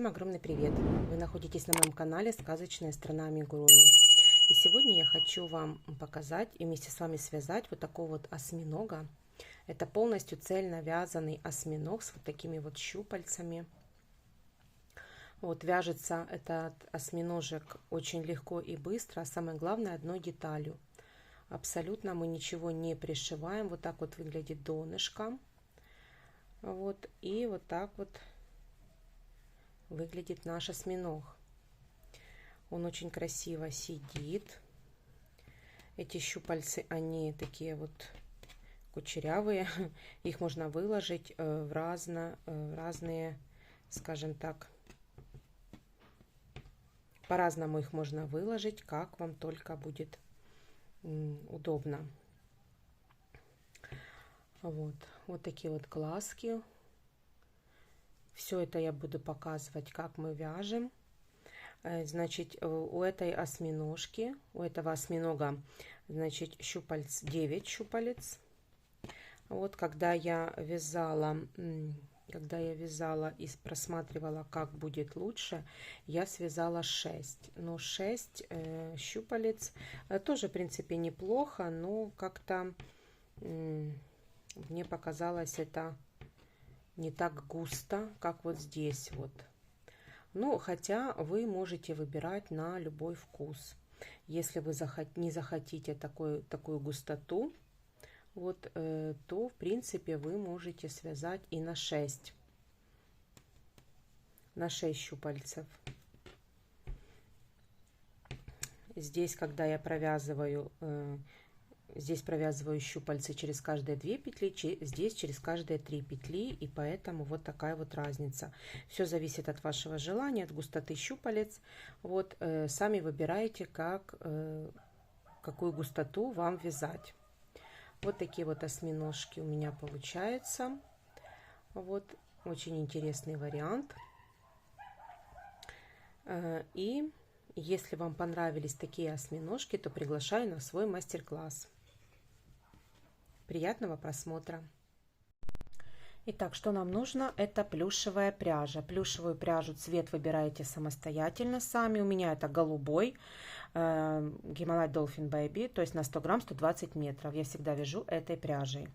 огромный привет! Вы находитесь на моем канале «Сказочная страна амигуруми». И сегодня я хочу вам показать и вместе с вами связать вот такого вот осьминога. Это полностью цельно вязаный осьминог с вот такими вот щупальцами. Вот вяжется этот осьминожек очень легко и быстро, а самое главное одной деталью. Абсолютно мы ничего не пришиваем. Вот так вот выглядит донышко. Вот, и вот так вот выглядит наш осьминог. Он очень красиво сидит. Эти щупальцы, они такие вот кучерявые. Их можно выложить в разные, скажем так, по-разному их можно выложить, как вам только будет удобно. Вот такие вот глазки. Все это я буду показывать, как мы вяжем. Значит, у этой осьминожки, у этого осьминога, значит, 9 щупалец. Вот когда я вязала и просматривала, как будет лучше, я связала 6. Но 6 щупалец тоже, в принципе, неплохо, но как-то мне показалось это не так густо, как вот здесь вот. Ну, хотя вы можете выбирать на любой вкус. Если вы не захотите такую густоту, вот, то, в принципе, вы можете связать и на 6 щупальцев. Здесь, когда я провязываю, здесь провязываю щупальцы через каждые 2 петли, здесь через каждые 3 петли, и поэтому вот такая вот разница. Все зависит от вашего желания, от густоты щупалец. Вот сами выбираете, какую густоту вам вязать. Вот такие вот осьминожки у меня получаются. Вот очень интересный вариант. И если вам понравились такие осьминожки, то приглашаю на свой мастер-класс. Приятного просмотра! Итак, что нам нужно? Это плюшевая пряжа. Плюшевую пряжу цвет выбираете самостоятельно сами. У меня это голубой Гималай Dolphin Baby, то есть на 100 грамм 120 метров. Я всегда вяжу этой пряжей.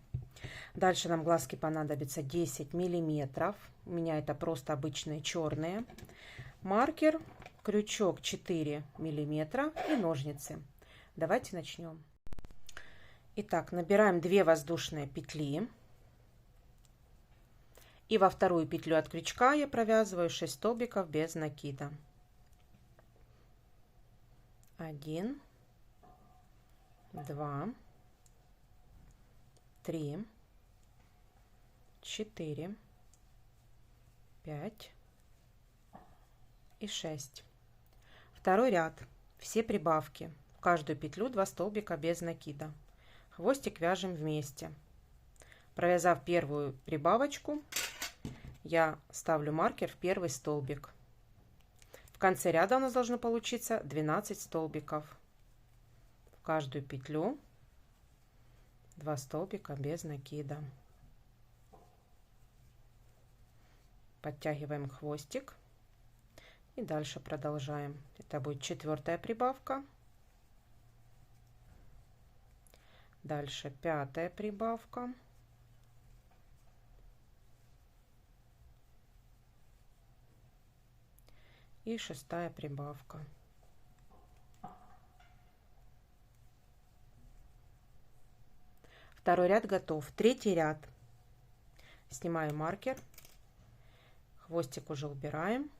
Дальше нам глазки понадобится 10 миллиметров. У меня это просто обычные черные. Маркер, крючок 4 миллиметра и ножницы. Давайте начнем. Итак, набираем 2 воздушные петли. И во вторую петлю от крючка я провязываю 6 столбиков без накида. 1, 2, 3, 4, 5 и 6. Второй ряд. Все прибавки. В каждую петлю 2 столбика без накида. Хвостик вяжем вместе. Провязав первую прибавочку, я ставлю маркер в первый столбик. В конце ряда у нас должно получиться 12 столбиков. В каждую петлю 2 столбика без накида. Подтягиваем хвостик и дальше продолжаем. Это будет 4-я прибавка. Дальше 5-я прибавка. И 6-я прибавка. Второй ряд готов. Третий ряд. Снимаю маркер. Хвостик уже убираем.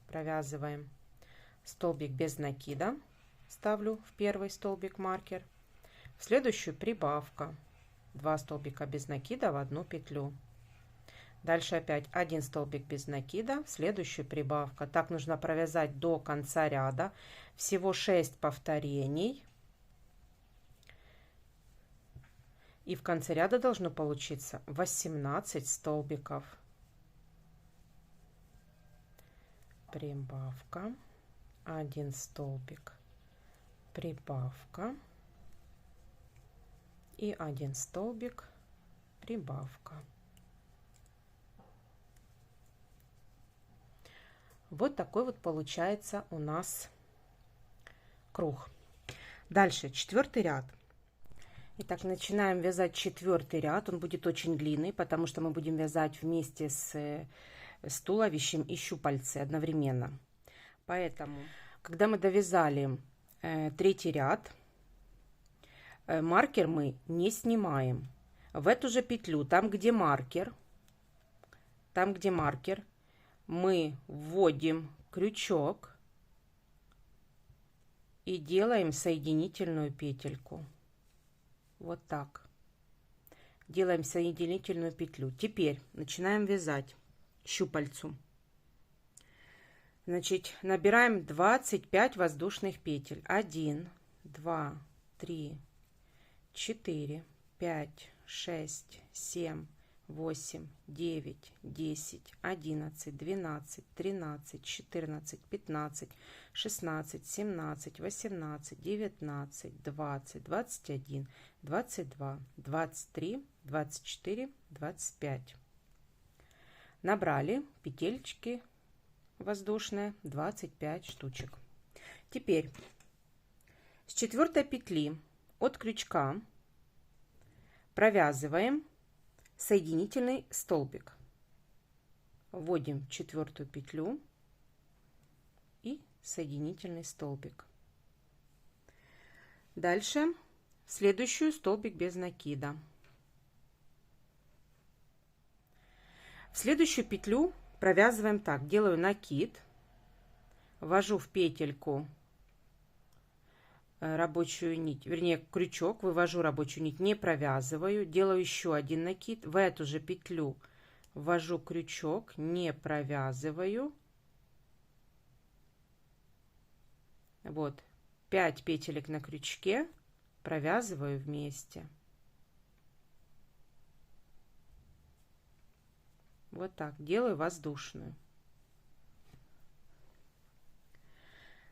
Провязываем столбик без накида. Ставлю в первый столбик маркер. В следующую прибавка. 2 столбика без накида в одну петлю. Дальше опять 1 столбик без накида, в следующую прибавка. Так нужно провязать до конца ряда. Всего 6 повторений. И в конце ряда должно получиться 18 столбиков. Прибавка. 1 столбик. Прибавка. И 1 столбик. Прибавка. Вот такой вот получается у нас круг. Дальше 4-й ряд. Итак, начинаем вязать 4-й ряд. Он будет очень длинный, потому что мы будем вязать вместе с туловищем и щупальцы одновременно. Поэтому, когда мы довязали 3-й ряд, маркер мы не снимаем. В эту же петлю, там где маркер, мы вводим крючок и делаем соединительную петельку. Вот так. Делаем соединительную петлю. Теперь начинаем вязать щупальцу. Значит, набираем 25 воздушных петель. 1, 2, 3, 4, 5, 6, 7, 8, 9, 10, 11, 12, 13, 14, 15, 16, 17, 18, 19, 20, 21, 22, 23, 24, 25. Набрали петельки воздушные 25 штучек. Теперь с 4-й петли от крючка провязываем соединительный столбик. Вводим 4-ю петлю и соединительный столбик. Дальше в следующую столбик без накида. В следующую петлю провязываем так. Делаю накид, ввожу в петельку рабочую нить, вернее крючок, вывожу рабочую нить, не провязываю, делаю еще один накид, в эту же петлю ввожу крючок, не провязываю. Вот 5 петелек на крючке, провязываю вместе. Вот так делаю воздушную.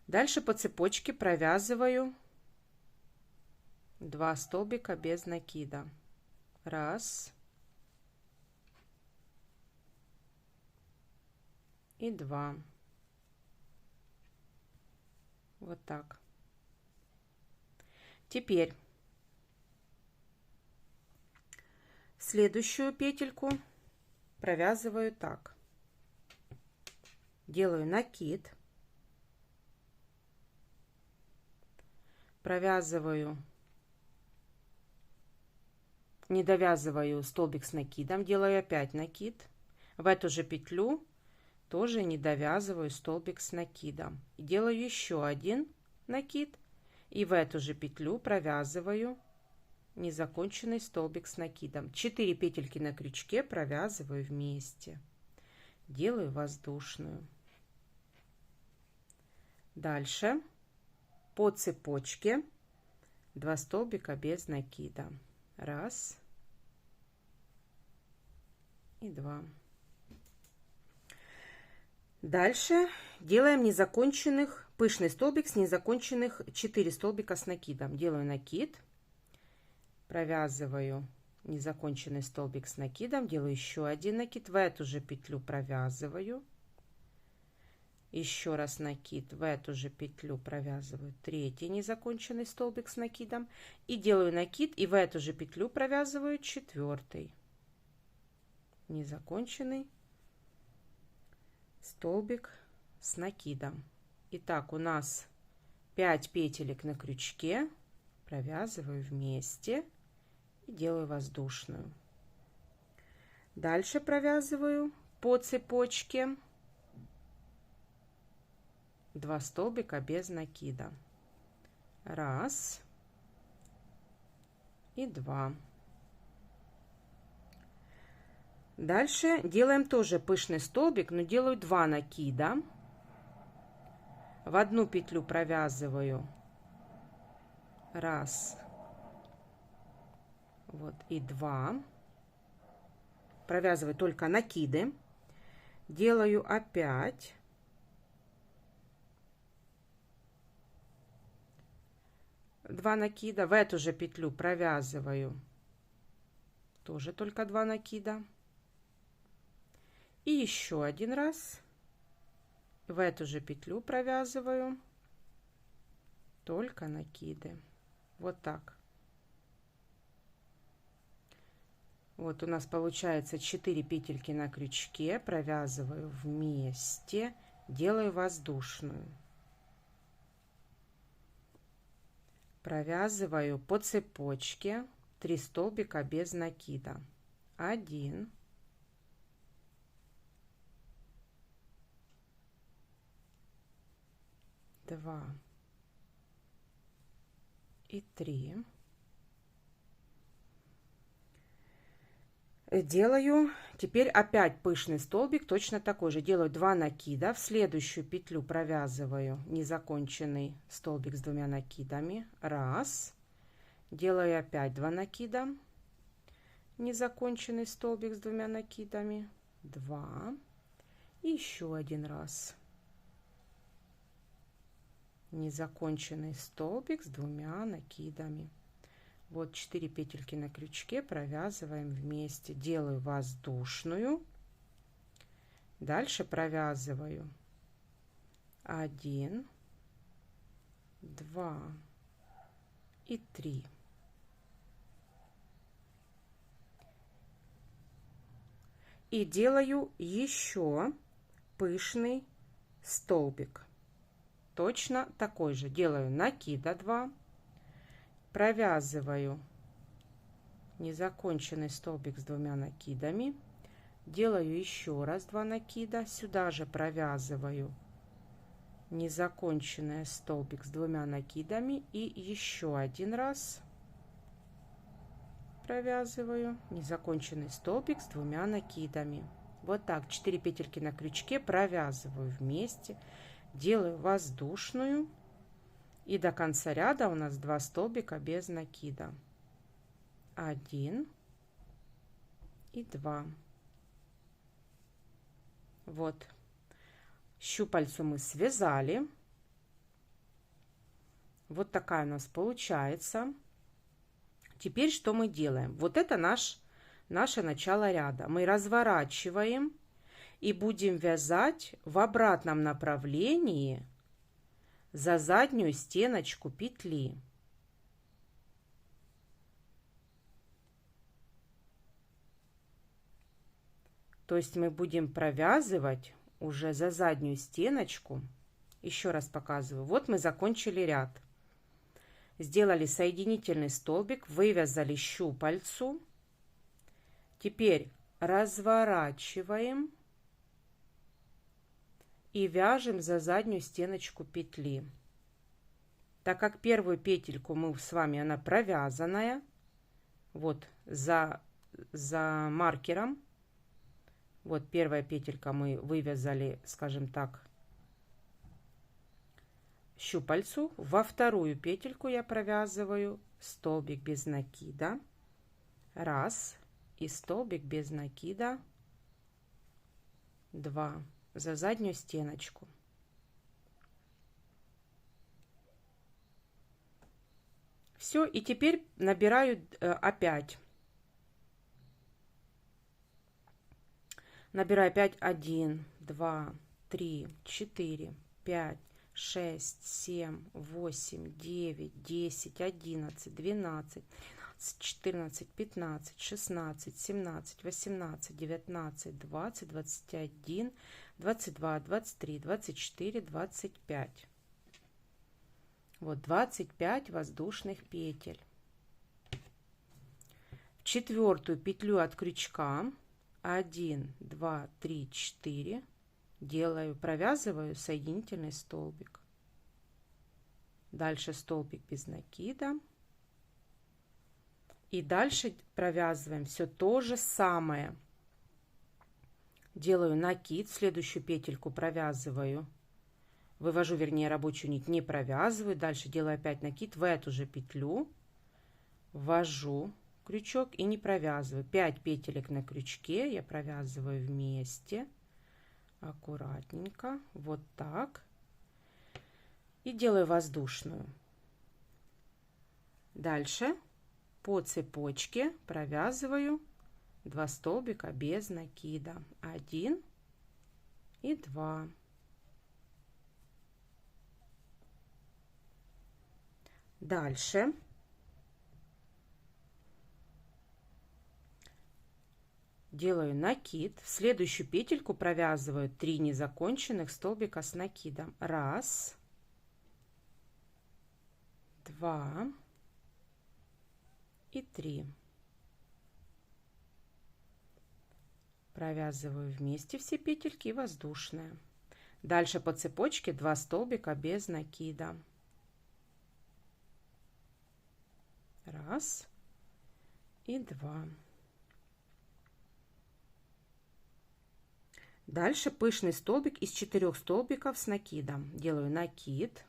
Дальше по цепочке провязываю 2 столбика без накида. 1 и 2. Вот так. Теперь следующую петельку провязываю так. Делаю накид, провязываю, не довязываю столбик с накидом, делаю опять накид, в эту же петлю тоже не довязываю столбик с накидом, делаю еще один накид и в эту же петлю провязываю незаконченный столбик с накидом. 4 петельки на крючке провязываю вместе, делаю воздушную. Дальше по цепочке 2 столбика без накида. 1 и 2. Дальше делаем незаконченных, пышный столбик с незаконченных 4 столбика с накидом. Делаю накид, провязываю незаконченный столбик с накидом, делаю еще один накид, в эту же петлю провязываю, еще раз накид, в эту же петлю провязываю 3-й незаконченный столбик с накидом и делаю накид, и в эту же петлю провязываю 4-й незаконченный столбик с накидом. Итак, у нас 5 петелек на крючке, провязываю вместе и делаю воздушную. Дальше провязываю по цепочке 2 столбика без накида. 1 и 2. Дальше делаем тоже пышный столбик, но делаю 2 накида. В одну петлю провязываю 1, вот, и 2. Провязываю только накиды. Делаю опять 2 накида, в эту же петлю провязываю тоже только 2 накида и еще один раз В эту же петлю провязываю только накиды. Вот так. Вот у нас получается 4 петельки на крючке, провязываю вместе, делаю воздушную. Провязываю по цепочке 3 столбика без накида. 1, 2 и 3. Делаю теперь опять пышный столбик, точно такой же. Делаю 2 накида, в следующую петлю провязываю незаконченный столбик с 2 накидами. Раз. Делаю опять 2 накида, незаконченный столбик с 2 накидами. 2. И еще один раз. Незаконченный столбик с 2 накидами. Вот 4 петельки на крючке, провязываем вместе. Делаю воздушную. Дальше провязываю 1, 2 и 3. И делаю еще пышный столбик. Точно такой же. Делаю накида 2. Провязываю незаконченный столбик с 2 накидами. Делаю еще раз 2 накида. Сюда же провязываю незаконченный столбик с 2 накидами. И еще один раз провязываю незаконченный столбик с 2 накидами. Вот так 4 петельки на крючке провязываю вместе. Делаю воздушную. И до конца ряда у нас 2 столбика без накида. 1 и 2. Вот. Щупальцу мы связали. Вот такая у нас получается. Теперь что мы делаем? Вот это наше начало ряда. Мы разворачиваем и будем вязать в обратном направлении за заднюю стеночку петли. То есть мы будем провязывать уже за заднюю стеночку. Еще раз показываю. Вот мы закончили ряд. Сделали соединительный столбик, вывязали щупальцу. Теперь разворачиваем и вяжем за заднюю стеночку петли. Так как первую петельку мы с вами, она провязанная, вот за маркером, вот первая петелька мы вывязали, скажем так, щупальцу, во вторую петельку я провязываю столбик без накида, раз, и столбик без накида, 2. За заднюю стеночку. Все, и теперь набираю опять. Набираю опять 1, 2, 3, 4, 5, 6, 7, 8, 9, 10, 11, 12, 14, 15, 16, 17, 18, 19, 20, 21, 22, 23, 24, 25. Вот 25 воздушных петель. В четвертую петлю от крючка 1, 2, 3, 4 делаю, провязываю соединительный столбик. Дальше столбик без накида. И дальше провязываем все то же самое. Делаю накид, следующую петельку провязываю, вывожу, вернее, рабочую нить, не провязываю. Дальше делаю опять накид в эту же петлю, ввожу крючок и не провязываю. 5 петелек на крючке я провязываю вместе, аккуратненько, вот так. И делаю воздушную. Дальше по цепочке провязываю 2 столбика без накида, 1 и 2. Дальше делаю накид. В следующую петельку провязываю 3 незаконченных столбика с накидом. 1, 2 и 3. Провязываю вместе все петельки и воздушная. Дальше по цепочке 2 столбика без накида. 1 и 2. Дальше пышный столбик из 4 столбиков с накидом. Делаю накид,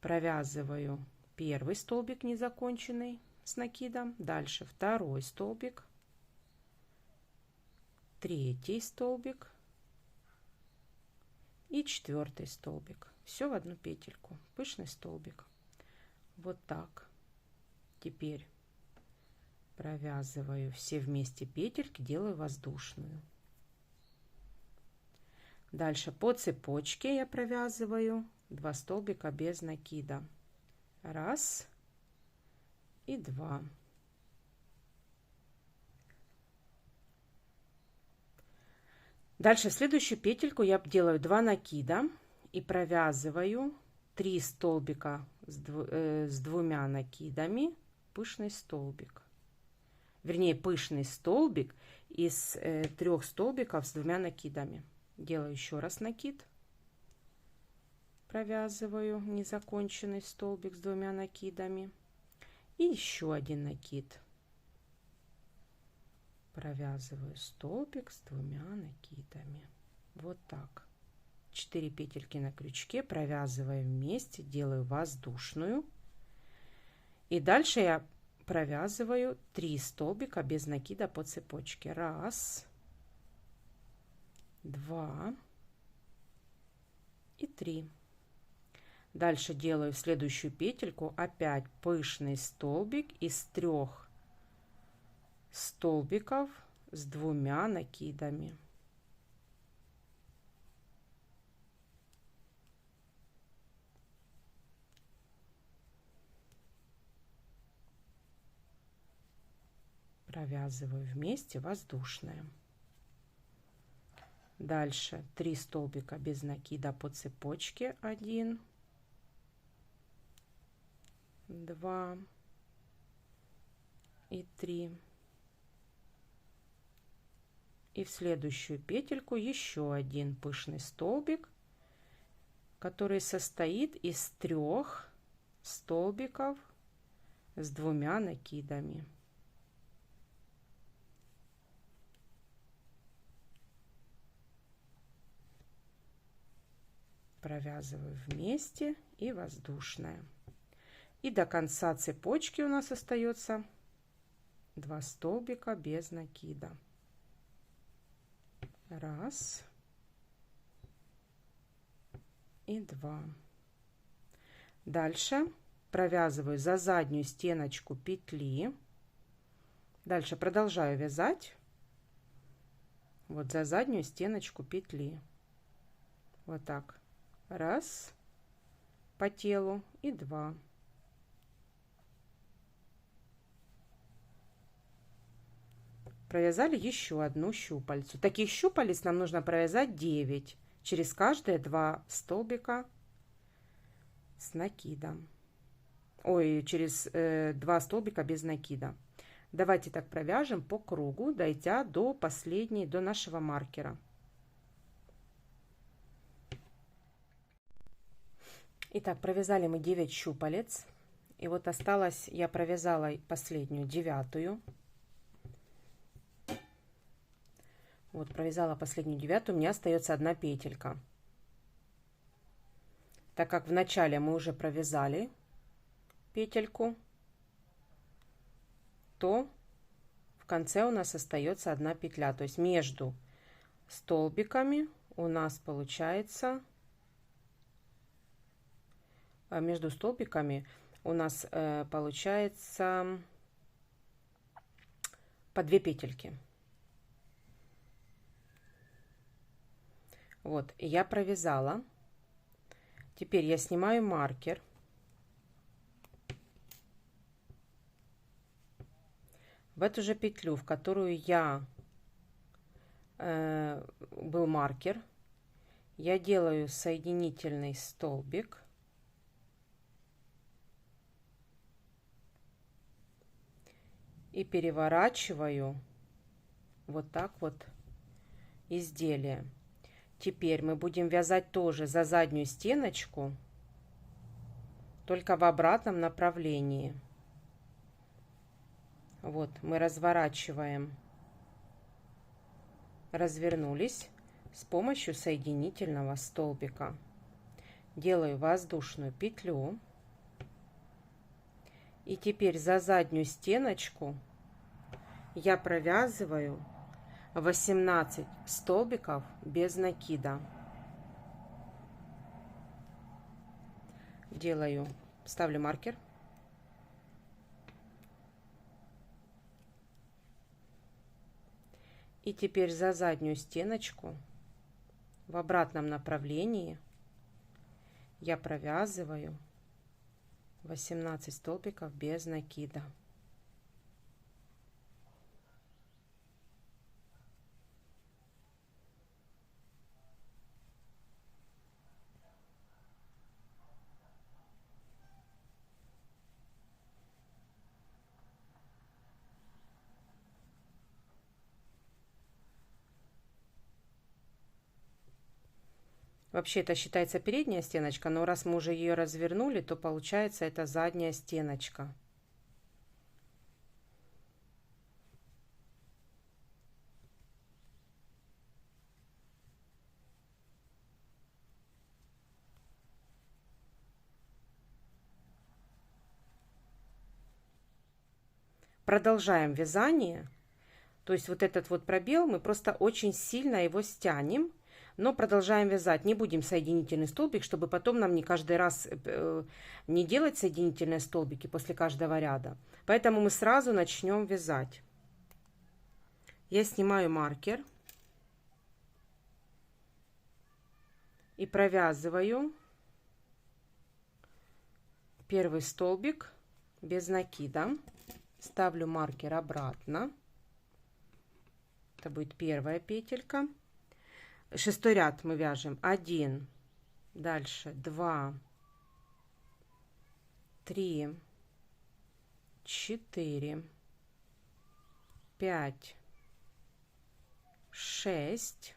провязываю первый столбик незаконченный с накидом, дальше второй столбик, третий столбик и 4 столбик. Все в одну петельку, пышный столбик. Вот так. Теперь провязываю все вместе петельки, делаю воздушную. Дальше по цепочке я провязываю 2 столбика без накида. 1 и 2. Дальше в следующую петельку я делаю 2 накида и провязываю 3 столбика с 2 накидами, пышный столбик. Вернее, пышный столбик из 3 столбиков с 2 накидами. Делаю еще раз накид, провязываю незаконченный столбик с 2 накидами и еще один накид, провязываю столбик с 2 накидами. Вот так. 4 петельки на крючке, провязываю вместе, делаю воздушную, и дальше я провязываю 3 столбика без накида по цепочке. 1, 2 и 3. Дальше делаю в следующую петельку опять пышный столбик из 3 столбиков с 2 накидами. Провязываю вместе воздушная. Дальше 3 столбика без накида по цепочке. 1, 2 и 3. И в следующую петельку еще один пышный столбик, который состоит из 3 столбиков с 2 накидами. Провязываю вместе и воздушная. И до конца цепочки у нас остается 2 столбика без накида. 1 и 2. Дальше провязываю за заднюю стеночку петли. Дальше продолжаю вязать вот за заднюю стеночку петли. Вот так. 1 по телу и 2. Провязали еще одну щупальцу. Таких щупалец нам нужно провязать 9 через каждые 2 столбика с накидом. Ой, через 2 столбика без накида. Давайте так провяжем по кругу, дойдя до последней, до нашего маркера. Итак, провязали мы 9 щупалец. И вот осталось, я провязала последнюю, 9-ю. Вот провязала последнюю 9-ю, у меня остается 1 петелька. Так как в начале мы уже провязали петельку, то в конце у нас остается 1 петля. То есть между столбиками у нас получается, между столбиками у нас получается по 2 петельки. Вот, я провязала. Теперь я снимаю маркер В эту же петлю, в которую был маркер, я делаю соединительный столбик и переворачиваю вот так вот изделие. Теперь мы будем вязать тоже за заднюю стеночку, только в обратном направлении. Вот мы разворачиваем, развернулись с помощью соединительного столбика. Делаю воздушную петлю. И теперь за заднюю стеночку я провязываю 18 столбиков без накида. Ставлю маркер. И теперь за заднюю стеночку в обратном направлении я провязываю 18 столбиков без накида. Вообще это считается передняя стеночка, но раз мы уже ее развернули, то получается это задняя стеночка. Продолжаем вязание. То есть вот этот вот пробел мы просто очень сильно его стянем. Но продолжаем вязать. Не будем соединительный столбик, чтобы потом нам не каждый раз не делать соединительные столбики после каждого ряда. Поэтому мы сразу начнем вязать. Я снимаю маркер и провязываю первый столбик без накида. Ставлю маркер обратно. Это будет первая петелька. Шестой ряд мы вяжем 1, дальше 2, 3, 4, 5, 6.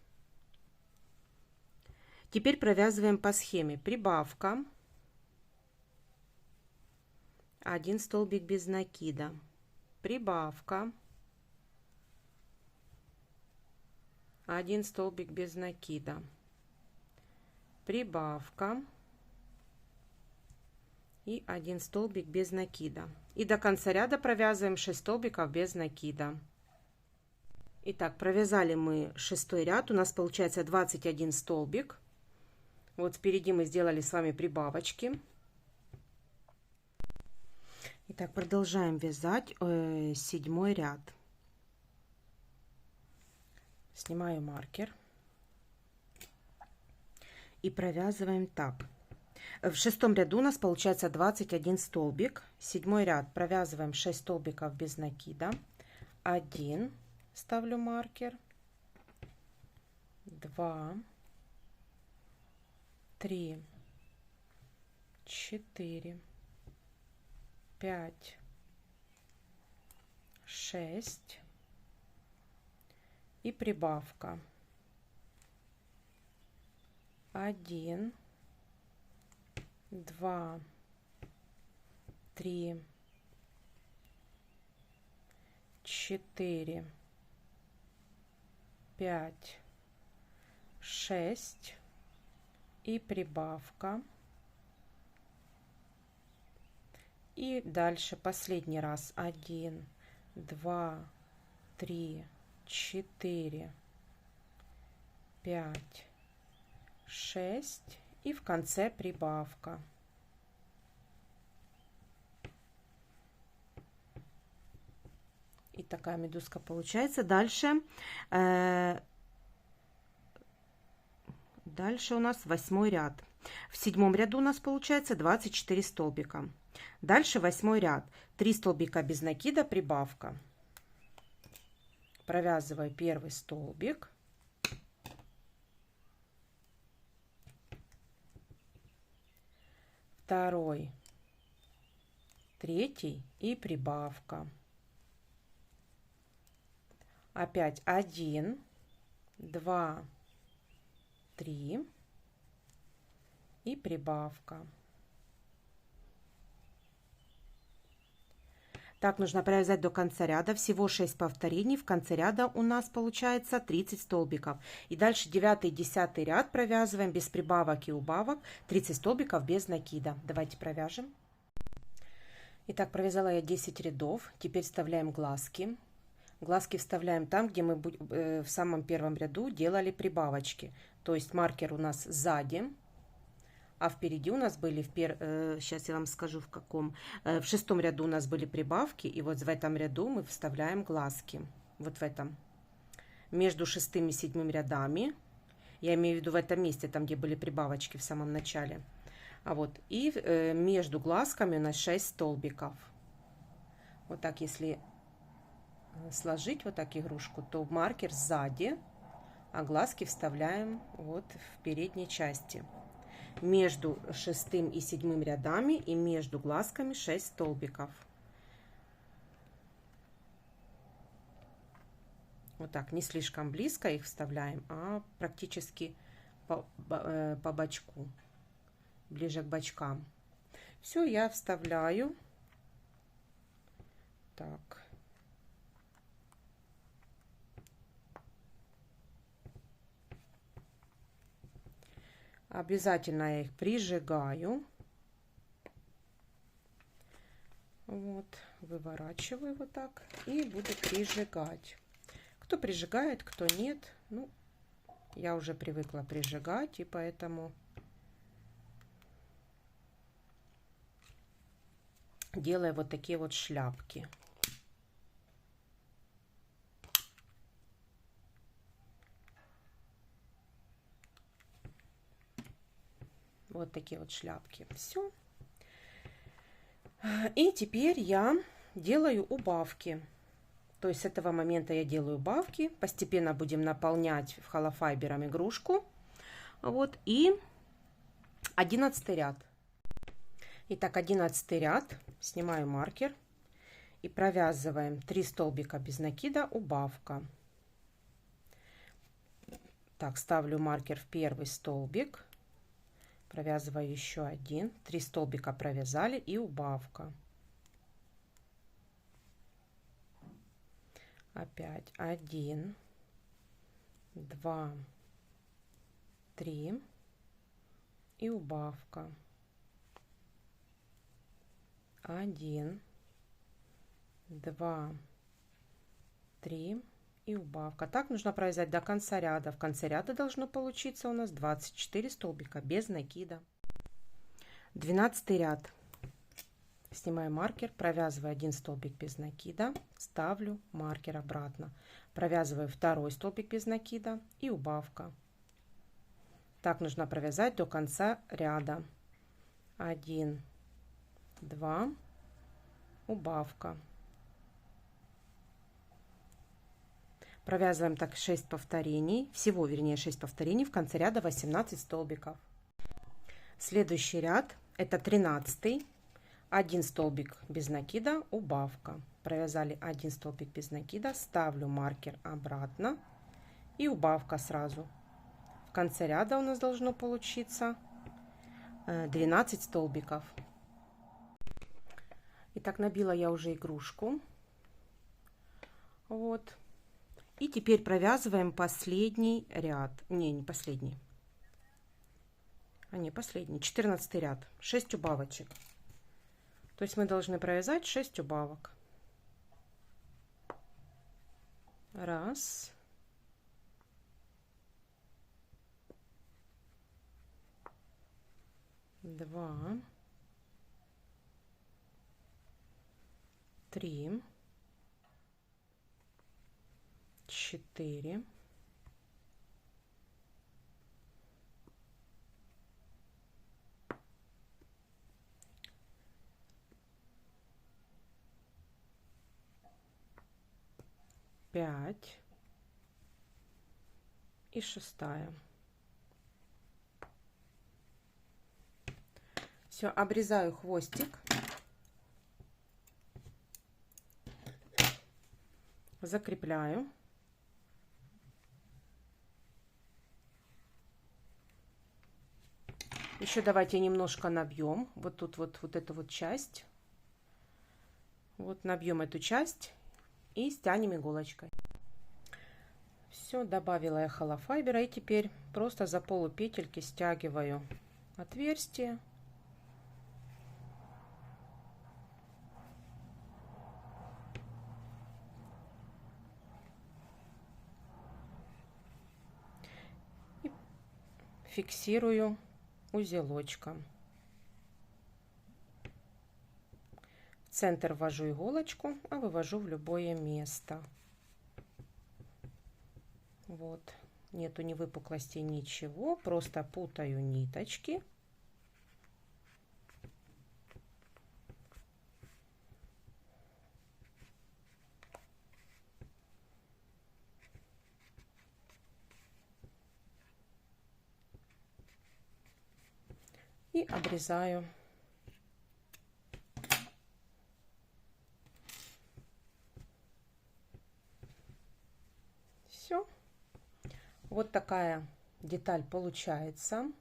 Теперь провязываем по схеме: прибавка, 1 столбик без накида, прибавка, 1 столбик без накида, прибавка и 1 столбик без накида. И до конца ряда провязываем 6 столбиков без накида. Итак, провязали мы 6-й ряд. У нас получается 21 столбик. Вот впереди мы сделали с вами прибавочки. Итак, продолжаем вязать 7-й ряд. Снимаю маркер и провязываем так. В 6-м ряду у нас получается 21 столбик. 7-й ряд провязываем 6 столбиков без накида. 1, ставлю маркер, 2, 3, 4, 5, 6. И прибавка 1, 2, 3, 4, 5, 6 и прибавка. И дальше последний раз 1, 2, 3, 4, 5, 6 и в конце прибавка. И такая медузка получается. Дальше у нас 8-й ряд. В 7-м ряду у нас получается 24 столбика. Дальше 8-й ряд. 3 столбика без накида, прибавка. провязываю первый столбик, второй, третий и прибавка. Опять 1, 2, 3 и прибавка. Так нужно провязать до конца ряда. Всего 6 повторений. В конце ряда у нас получается 30 столбиков. И дальше 9 и 10 ряд провязываем без прибавок и убавок. 30 столбиков без накида. Давайте провяжем. Итак, провязала я 10 рядов. Теперь вставляем глазки. Глазки вставляем там, где мы в самом первом ряду делали прибавочки. То есть маркер у нас сзади. А впереди у нас были, сейчас я вам скажу в каком, в 6 ряду у нас были прибавки, и вот в этом ряду мы вставляем глазки, вот в этом, между 6 и 7 рядами, я имею в виду в этом месте, там, где были прибавочки в самом начале, а вот, и между глазками у нас 6 столбиков. Вот так, если сложить вот так игрушку, то маркер сзади, а глазки вставляем вот в передней части. Между 6 и 7 рядами и между глазками 6 столбиков. Вот так, не слишком близко их вставляем, а практически по бочку, ближе к бочкам. Все, я вставляю. Так. Обязательно я их прижигаю. Вот, выворачиваю вот так и буду прижигать. Кто прижигает, кто нет. Ну, я уже привыкла прижигать, и поэтому делаю вот такие вот шляпки. Вот такие вот шляпки. Все. И теперь я делаю убавки. То есть с этого момента я делаю убавки. Постепенно будем наполнять холофайбером игрушку. Вот. И 11 ряд. Итак, 11 ряд. Снимаю маркер. И провязываем 3 столбика без накида, убавка. Так, ставлю маркер в первый столбик. Провязываю еще один, 3 столбика провязали и убавка. Опять 1, 2, 3 и убавка. 1, 2, 3 и убавка. Так нужно провязать до конца ряда. В конце ряда должно получиться у нас 24 столбика без накида. 12 ряд. Снимаю маркер, провязываю 1 столбик без накида, ставлю маркер обратно, провязываю 2 столбик без накида и убавка. Так нужно провязать до конца ряда. 1, 2, убавка. Провязываем так 6 повторений, всего вернее 6 повторений, в конце ряда 18 столбиков. Следующий ряд это 13, 1 столбик без накида, убавка. Провязали 1 столбик без накида, ставлю маркер обратно и убавка сразу. В конце ряда у нас должно получиться 12 столбиков. Итак, набила я уже игрушку. Вот. И теперь провязываем последний ряд. Не последний. Не последний. 14 ряд. 6 убавочек. То есть мы должны провязать 6 убавок. Раз. Два. Три. 4, 5, 5 и 6. Все, обрезаю хвостик, закрепляю. Еще давайте немножко набьем вот тут вот эту вот часть. Вот набьем эту часть и стянем иголочкой. Все, добавила я холофайбера, и теперь просто за полупетельки стягиваю отверстие. И фиксирую узелочком. В центр ввожу иголочку, а вывожу в любое место. Вот, нету ни выпуклости, ничего, просто путаю ниточки. И обрезаю. Все. Вот такая деталь получается.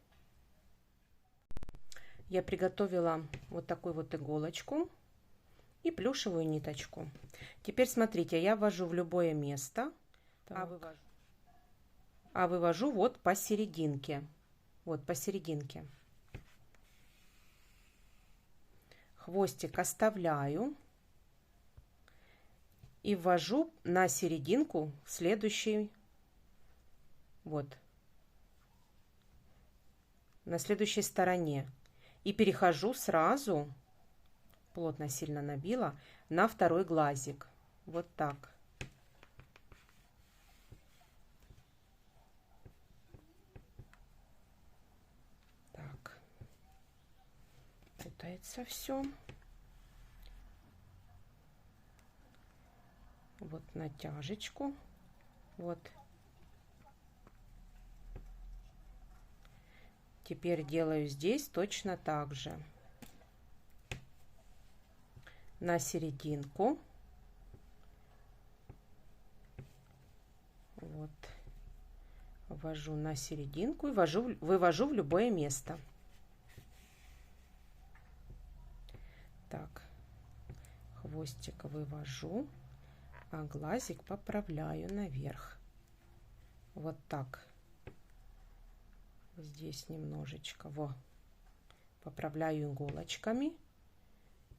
Я приготовила вот такую вот иголочку и плюшевую ниточку. Теперь смотрите, я ввожу в любое место, а вывожу вот посерединке. Вот посерединке. Хвостик оставляю и ввожу на серединку в следующий, вот, на следующей стороне. И перехожу сразу, плотно сильно набила, на второй глазик. Вот так. Так. Путается все. Вот натяжечку. Вот. Теперь делаю здесь точно так же. На серединку. Вот. Ввожу на серединку и вывожу в любое место. Так. Хвостик вывожу, а глазик поправляю наверх. Вот так. Здесь немножечко, поправляю иголочками,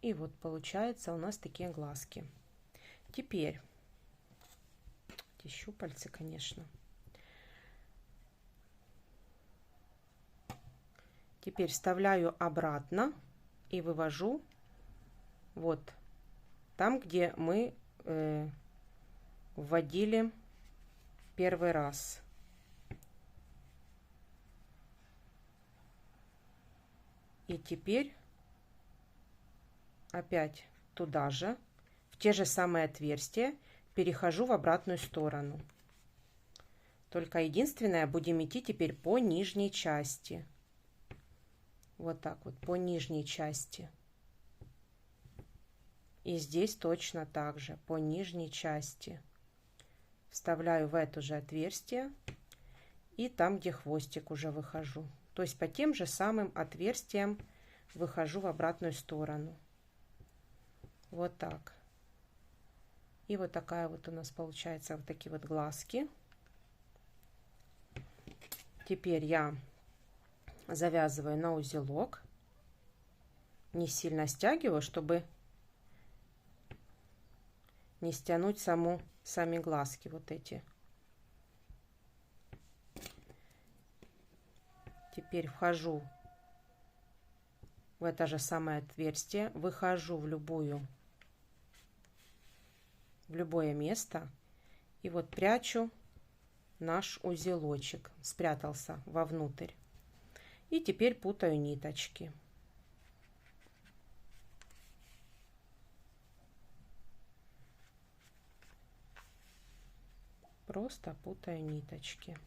и вот получается у нас такие глазки. Теперь эти щупальцы, конечно. Теперь вставляю обратно и вывожу вот там, где мы вводили первый раз. И теперь опять туда же, в те же самые отверстия, перехожу в обратную сторону. Только единственное, будем идти теперь по нижней части. Вот так вот, по нижней части. И здесь точно так же, по нижней части. Вставляю в это же отверстие. И там, где хвостик, уже выхожу. То есть по тем же самым отверстиям выхожу в обратную сторону. Вот так. И вот такая вот у нас получается, вот такие вот глазки. Теперь я завязываю на узелок. Не сильно стягиваю, чтобы не стянуть сами глазки вот эти. Теперь вхожу в это же самое отверстие, выхожу в любое место и вот прячу наш узелочек, спрятался вовнутрь. И теперь путаю ниточки. просто путаю ниточки.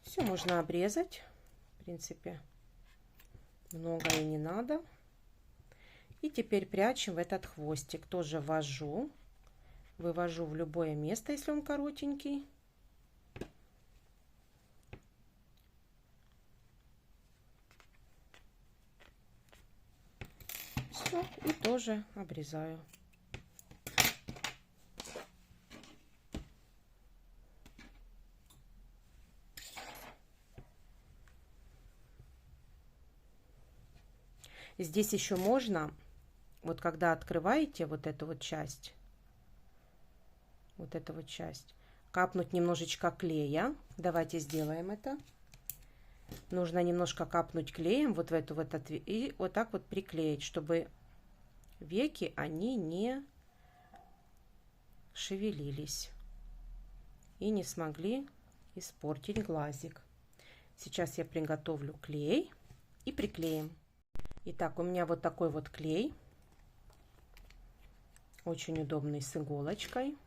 Все можно обрезать. В принципе, много и не надо. И теперь прячем в этот хвостик. Тоже ввожу. Вывожу в любое место, если он коротенький. Все, и тоже обрезаю. Здесь еще можно, вот когда открываете вот эту вот часть, капнуть немножечко клея. Давайте сделаем это. Нужно немножко капнуть клеем вот в эту вот и вот так вот приклеить, чтобы веки они не шевелились и не смогли испортить глазик. Сейчас я приготовлю клей и приклеим. Итак, у меня вот такой вот клей, очень удобный, с иголочкой.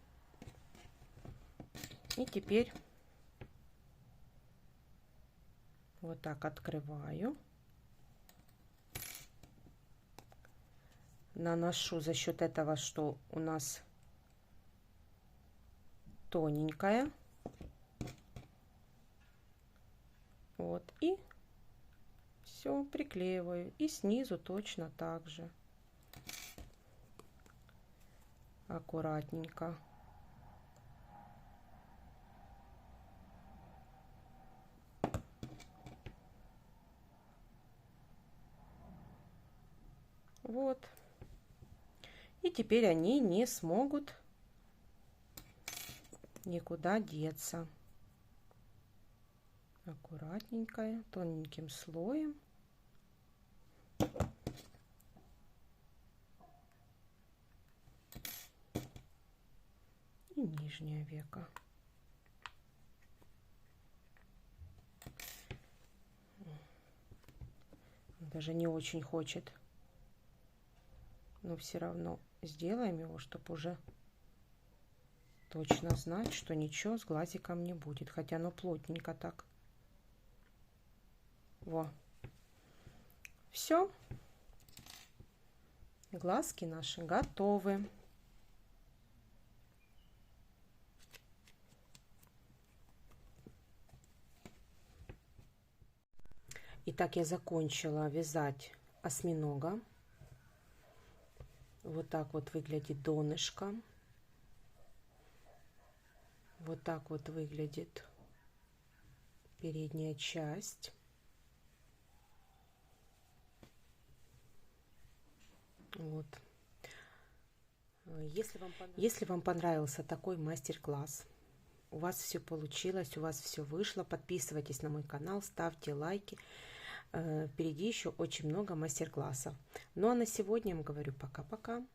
И теперь вот так открываю, наношу за счет этого, что у нас тоненькая, вот, и все приклеиваю, и снизу точно так же аккуратненько. Вот. И теперь они не смогут никуда деться. Аккуратненько, тоненьким слоем. И нижнее веко. Даже не очень хочет. Но все равно сделаем его, чтобы уже точно знать, что ничего с глазиком не будет. Хотя оно плотненько так. Во. Все. Глазки наши готовы. Итак, я закончила вязать осьминога. Вот так вот выглядит донышко. Вот так вот выглядит передняя часть. Вот. Если вам понравился такой мастер-класс, у вас все получилось, у вас все вышло, подписывайтесь на мой канал, ставьте лайки. Впереди еще очень много мастер-классов. Ну а на сегодня я вам говорю пока-пока.